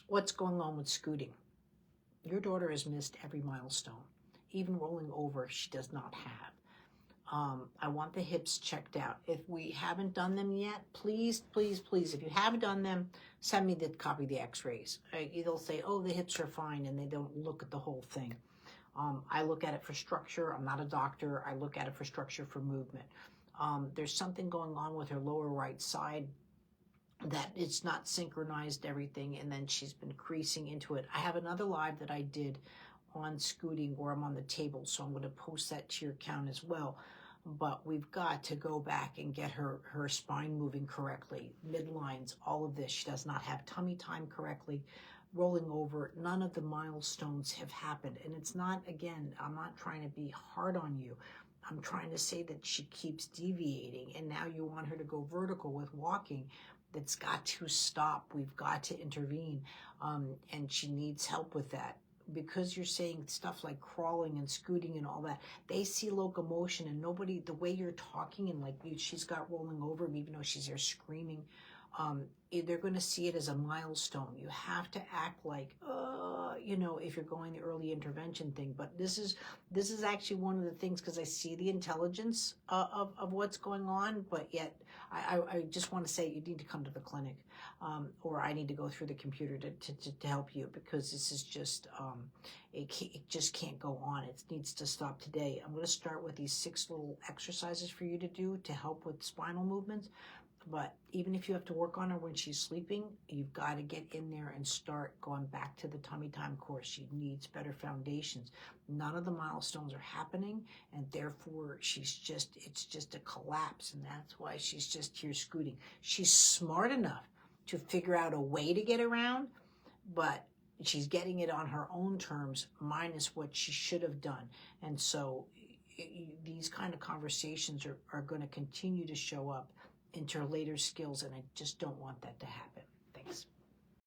What's going on with scooting? Your daughter has missed every milestone. Even rolling over, she does not have. I want the hips checked out. If we haven't done them yet, please, please, please, if you haven't done them, send me the copy of the x-rays. They'll say, oh, the hips are fine, and they don't look at the whole thing. I look at it for structure. I'm not a doctor. I look at it for structure, for movement. There's something going on with her lower right side that it's not synchronized everything, and then she's been creasing into it. I have another live that I did on scooting where I'm on the table, so I'm going to post that to your account as well. But we've got to go back and get her spine moving correctly, midlines, all of this. She does not have tummy time correctly, rolling over. None of the milestones have happened. And it's not, again, I'm not trying to be hard on you. I'm trying to say that she keeps deviating, and now you want her to go vertical with walking. That's got to stop. We've got to intervene, and she needs help with that. Because you're saying stuff like crawling and scooting and all that, they see locomotion, and nobody, the way you're talking and like she's got rolling over, even though she's there screaming, they're going to see it as a milestone. You have to act like, if you're going the early intervention thing. But this is actually one of the things, because I see the intelligence of what's going on, but yet I just want to say you need to come to the clinic, or I need to go through the computer to help you, because this is just, it just can't go on. It needs to stop today. I'm going to start with these 6 little exercises for you to do to help with spinal movements. But even if you have to work on her when she's sleeping, you've got to get in there and start going back to the tummy time course. She needs better foundations. None of the milestones are happening, and therefore it's just a collapse, and that's why she's just here scooting. She's smart enough to figure out a way to get around, but she's getting it on her own terms, minus what she should have done. And so these kind of conversations are going to continue to show up into her later skills, and I just don't want that to happen. Thanks.